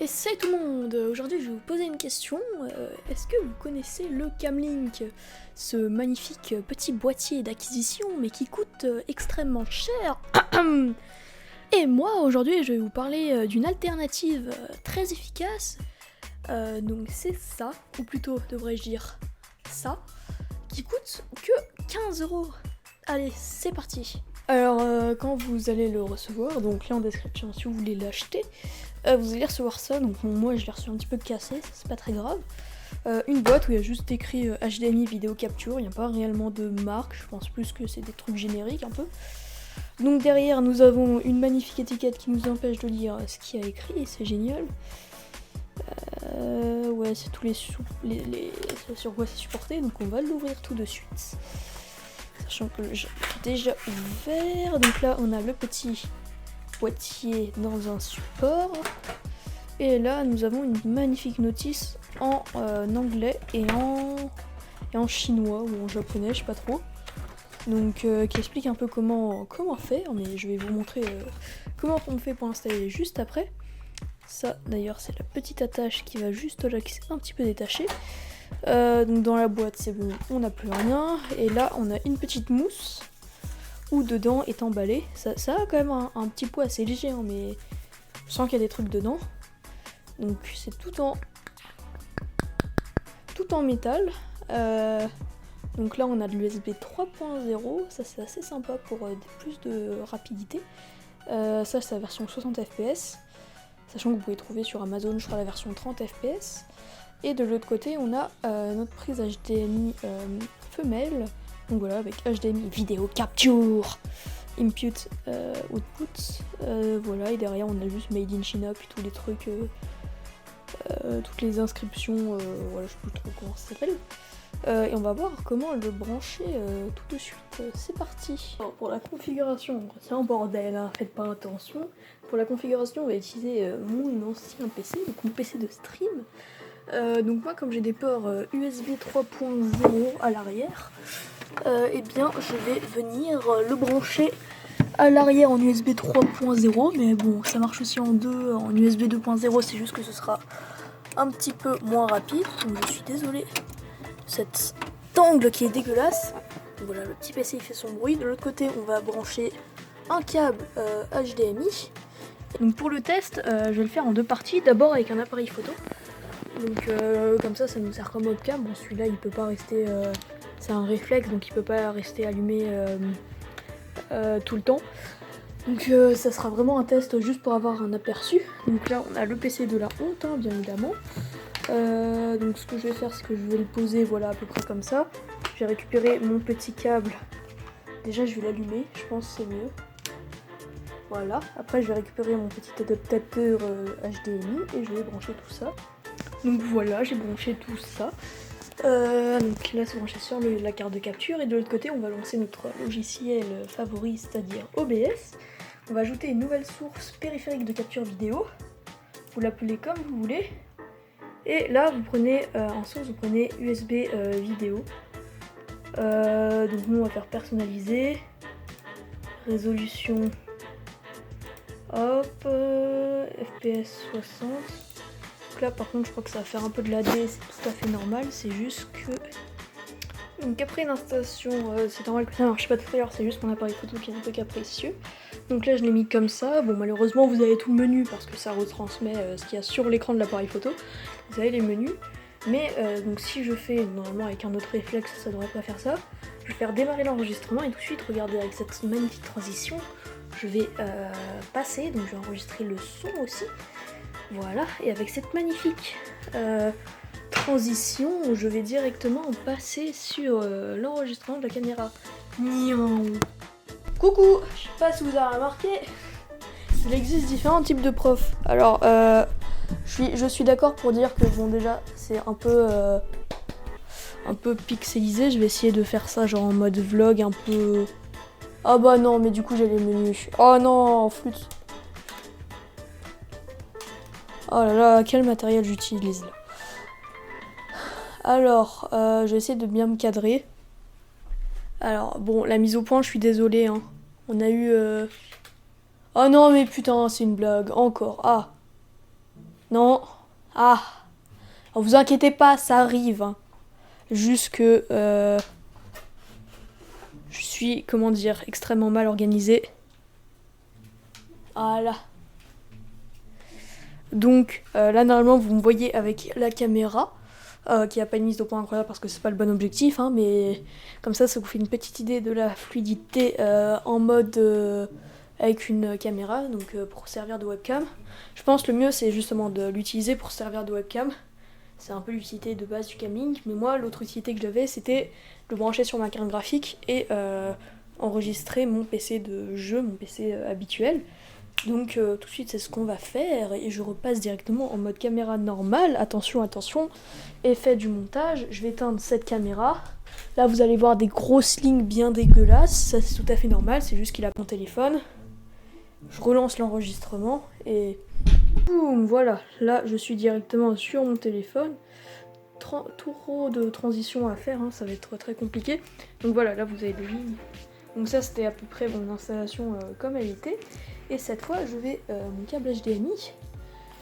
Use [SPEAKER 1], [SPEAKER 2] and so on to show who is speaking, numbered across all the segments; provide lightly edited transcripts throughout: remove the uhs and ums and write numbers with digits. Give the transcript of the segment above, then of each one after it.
[SPEAKER 1] Et salut tout le monde. Aujourd'hui je vais vous poser une question. Est-ce que vous connaissez le Camlink, ce magnifique petit boîtier d'acquisition mais qui coûte extrêmement cher? Et moi aujourd'hui je vais vous parler d'une alternative très efficace. Donc c'est ça, ou plutôt devrais-je dire ça, qui coûte que 15€. Allez, c'est parti. Alors quand vous allez le recevoir, donc lien en description si vous voulez l'acheter, vous allez recevoir ça. Donc moi je l'ai reçu un petit peu cassé, c'est pas très grave. Une boîte où il y a juste écrit HDMI vidéo capture, il n'y a pas réellement de marque, je pense plus que c'est des trucs génériques un peu. Donc derrière nous avons une magnifique étiquette qui nous empêche de lire ce qu'il y a écrit, et c'est génial. Ouais, c'est tous sur quoi c'est supporté, donc on va l'ouvrir tout de suite. Sachant que j'ai déjà ouvert. Donc là on a le petit boîtier dans un support. Et là nous avons une magnifique notice en anglais et en chinois ou en japonais, je sais pas trop. Donc qui explique un peu comment faire, mais je vais vous montrer comment on fait pour l'installer juste après. Ça d'ailleurs c'est la petite attache qui va juste là, qui s'est un petit peu détachée. Donc dans la boîte c'est bon, on n'a plus rien. Et là on a une petite mousse où dedans est emballé. Ça a quand même un petit poids assez léger, hein, mais je sens qu'il y a des trucs dedans. Donc c'est tout en métal. Donc là on a de l'USB 3.0, ça c'est assez sympa pour plus de rapidité. Ça c'est la version 60 fps, sachant que vous pouvez trouver sur Amazon je crois la version 30 fps. Et de l'autre côté on a notre prise HDMI femelle, donc voilà, avec HDMI vidéo capture, input, output, voilà. Et derrière on a juste made in China, puis tous les trucs, toutes les inscriptions, voilà, je sais plus trop comment ça s'appelle. Et on va voir comment le brancher tout de suite. C'est parti. Alors pour la configuration, c'est un bordel, hein, faites pas attention. Pour la configuration on va utiliser mon ancien PC, donc mon PC de stream. Donc moi comme j'ai des ports USB 3.0 à l'arrière, eh bien je vais venir le brancher à l'arrière en USB 3.0, mais bon ça marche aussi en USB 2.0, c'est juste que ce sera un petit peu moins rapide, donc je suis désolée de cet angle qui est dégueulasse. Donc voilà, le petit PC il fait son bruit. De l'autre côté on va brancher un câble HDMI. Donc pour le test je vais le faire en deux parties, d'abord avec un appareil photo. Donc comme ça nous sert comme webcam. Bon celui-là il peut pas rester, c'est un réflexe donc il peut pas rester allumé tout le temps. Donc ça sera vraiment un test juste pour avoir un aperçu. Donc là on a le PC de la honte, hein, bien évidemment. Donc ce que je vais faire c'est que je vais le poser voilà à peu près comme ça. Je vais récupérer mon petit câble. Déjà je vais l'allumer, je pense que c'est mieux. Voilà, après je vais récupérer mon petit adaptateur HDMI et je vais brancher tout ça. Donc voilà, j'ai branché tout ça. Donc là c'est branché sur la carte de capture, et de l'autre côté on va lancer notre logiciel favori, c'est-à-dire OBS. On va ajouter une nouvelle source périphérique de capture vidéo. Vous l'appelez comme vous voulez. Et là vous prenez en source, vous prenez USB vidéo. Donc nous on va faire personnaliser. Résolution. Hop, FPS 60. Donc là par contre je crois que ça va faire un peu de l'AD, c'est tout à fait normal, c'est juste que... Donc après l'installation, c'est normal que ça marche pas tout à l'heure, c'est juste mon appareil photo qui est un peu capricieux. Donc là je l'ai mis comme ça, bon malheureusement vous avez tout le menu parce que ça retransmet ce qu'il y a sur l'écran de l'appareil photo. Vous avez les menus, mais donc si je fais normalement avec un autre réflexe ça devrait pas faire ça. Je vais faire démarrer l'enregistrement et tout de suite regardez avec cette magnifique transition, je vais passer, donc je vais enregistrer le son aussi. Voilà, et avec cette magnifique transition, je vais directement passer sur l'enregistrement de la caméra. Miaou. Coucou, je sais pas si vous avez remarqué, il existe différents types de profs. Alors, je suis d'accord pour dire que bon déjà, c'est un peu pixelisé. Je vais essayer de faire ça genre en mode vlog un peu... Ah bah non, mais du coup j'ai les menus. Oh non, flûte. Oh là là, quel matériel j'utilise là. Alors, je vais essayer de bien me cadrer. Alors, bon, la mise au point, je suis désolée, hein. On a eu... Oh non, mais putain, c'est une blague, encore. Ah. Non. Ah. Alors, vous inquiétez pas, ça arrive. Hein. Juste que je suis, comment dire, extrêmement mal organisée. Voilà. Donc là, normalement, vous me voyez avec la caméra. Qui n'a pas une mise au point incroyable parce que c'est pas le bon objectif, hein, mais comme ça vous fait une petite idée de la fluidité en mode avec une caméra, donc pour servir de webcam. Je pense que le mieux c'est justement de l'utiliser pour servir de webcam. C'est un peu l'utilité de base du gaming, mais moi l'autre utilité que j'avais c'était de le brancher sur ma carte graphique et enregistrer mon PC de jeu, mon PC habituel. Donc tout de suite c'est ce qu'on va faire et je repasse directement en mode caméra normale. Attention, attention, effet du montage, je vais éteindre cette caméra. Là vous allez voir des grosses lignes bien dégueulasses, ça c'est tout à fait normal, c'est juste qu'il a mon téléphone. Je relance l'enregistrement et boum, voilà, là je suis directement sur mon téléphone. Trop de transition à faire, hein, ça va être très compliqué. Donc voilà, là vous avez des lignes. Donc ça c'était à peu près mon installation comme elle était. Et cette fois, je vais mon câble HDMI,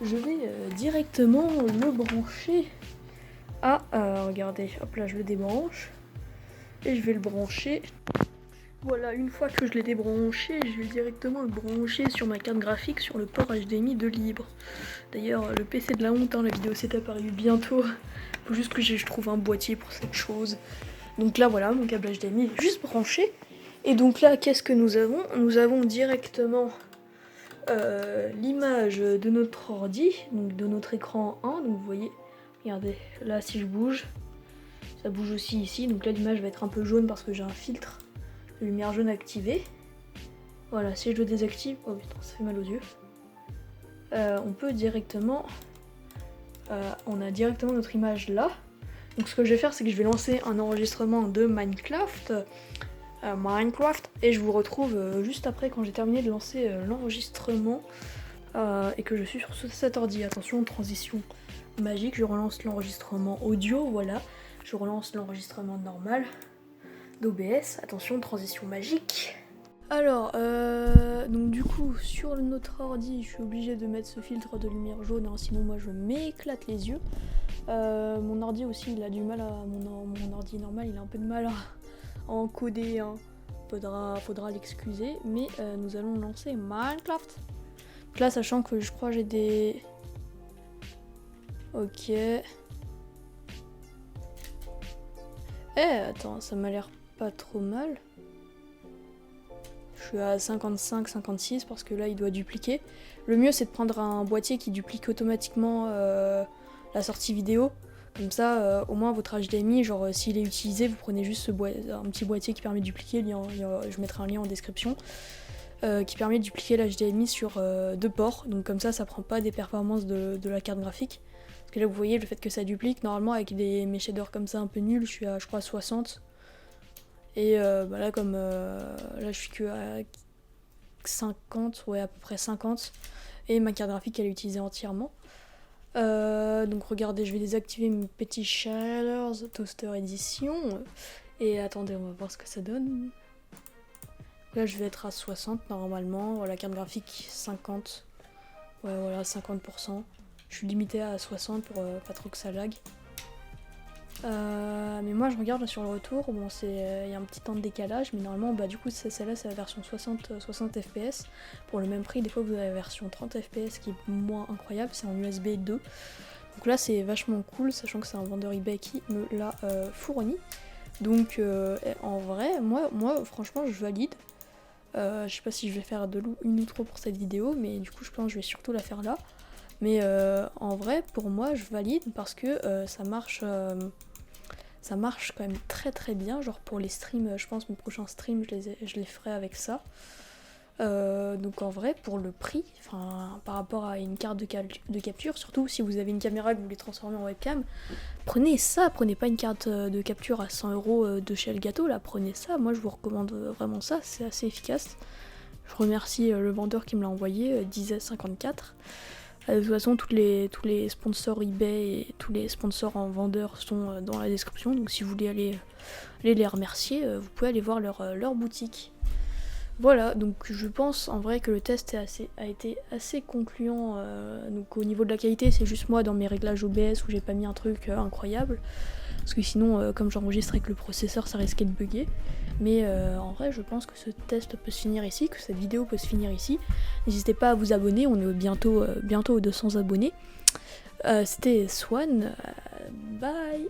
[SPEAKER 1] je vais directement le brancher à... regardez, hop là, je le débranche. Et je vais le brancher. Voilà, une fois que je l'ai débranché, je vais directement le brancher sur ma carte graphique sur le port HDMI de Libre. D'ailleurs, le PC de la honte, hein, la vidéo setup arrive bientôt. Faut juste que je trouve un boîtier pour cette chose. Donc là, voilà, mon câble HDMI est juste branché. Et donc là, qu'est-ce que nous avons? Nous avons directement... l'image de notre ordi, donc de notre écran 1, donc vous voyez, regardez, là si je bouge, ça bouge aussi ici, donc là l'image va être un peu jaune parce que j'ai un filtre de lumière jaune activé. Voilà, si je le désactive, oh putain ça fait mal aux yeux, on peut directement, on a directement notre image là, donc ce que je vais faire c'est que je vais lancer un enregistrement de Minecraft, et je vous retrouve juste après quand j'ai terminé de lancer l'enregistrement et que je suis sur cet ordi. Attention, transition magique, je relance l'enregistrement audio, voilà, je relance l'enregistrement normal d'OBS, attention, transition magique. Alors, donc du coup, sur notre ordi, je suis obligée de mettre ce filtre de lumière jaune, hein, sinon moi je m'éclate les yeux. Mon ordi aussi, il a du mal à... Mon ordi normal, il a un peu de mal à encoder, hein. Faudra l'excuser, mais nous allons lancer Minecraft. Donc là, sachant que je crois j'ai des... Ok. Attends, ça m'a l'air pas trop mal. Je suis à 55-56 parce que là, il doit dupliquer. Le mieux, c'est de prendre un boîtier qui duplique automatiquement la sortie vidéo. Comme ça, au moins votre HDMI, genre s'il est utilisé, vous prenez juste un petit boîtier qui permet de dupliquer, je mettrai un lien en description, qui permet de dupliquer l'HDMI sur deux ports. Donc comme ça prend pas des performances de la carte graphique. Parce que là, vous voyez le fait que ça duplique. Normalement, avec mes shaders comme ça un peu nuls, je suis à, je crois, 60. Et bah là, comme là, je suis que à 50, ouais, à peu près 50. Et ma carte graphique, elle est utilisée entièrement. Donc regardez, je vais désactiver mes petits shaders Toaster Edition. Et attendez, on va voir ce que ça donne. Là je vais être à 60 normalement, la carte graphique 50. Ouais voilà, 50%. Je suis limité à 60 pour pas trop que ça lag. Mais moi je regarde là, sur le retour, bon il y a un petit temps de décalage, mais normalement bah du coup celle-là c'est la version 60 fps. Pour le même prix, des fois vous avez la version 30 fps qui est moins incroyable, c'est en USB 2. Donc là c'est vachement cool, sachant que c'est un vendeur eBay qui me l'a fourni. Donc en vrai, moi franchement je valide. Je sais pas si je vais faire une ou trop pour cette vidéo, mais du coup je pense que je vais surtout la faire là. Mais en vrai, pour moi, je valide parce que ça marche quand même très très bien. Genre pour les streams, je pense mes prochains streams, je les ferai avec ça. Donc en vrai, pour le prix, par rapport à une carte de capture, surtout si vous avez une caméra que vous voulez transformer en webcam, prenez ça, prenez pas une carte de capture à 100 € de chez Elgato, là, prenez ça. Moi je vous recommande vraiment ça, c'est assez efficace. Je remercie le vendeur qui me l'a envoyé, Dizet54. De toute façon, tous les sponsors eBay et tous les sponsors en vendeur sont dans la description. Donc si vous voulez aller les remercier, vous pouvez aller voir leur boutique. Voilà, donc je pense en vrai que le test a été assez concluant. Donc au niveau de la qualité, c'est juste moi dans mes réglages OBS où j'ai pas mis un truc incroyable. Parce que sinon, comme j'enregistre avec le processeur, ça risquait de bugger. Mais en vrai, je pense que ce test peut se finir ici, que cette vidéo peut se finir ici. N'hésitez pas à vous abonner, on est bientôt aux 200 abonnés. C'était Swan, bye.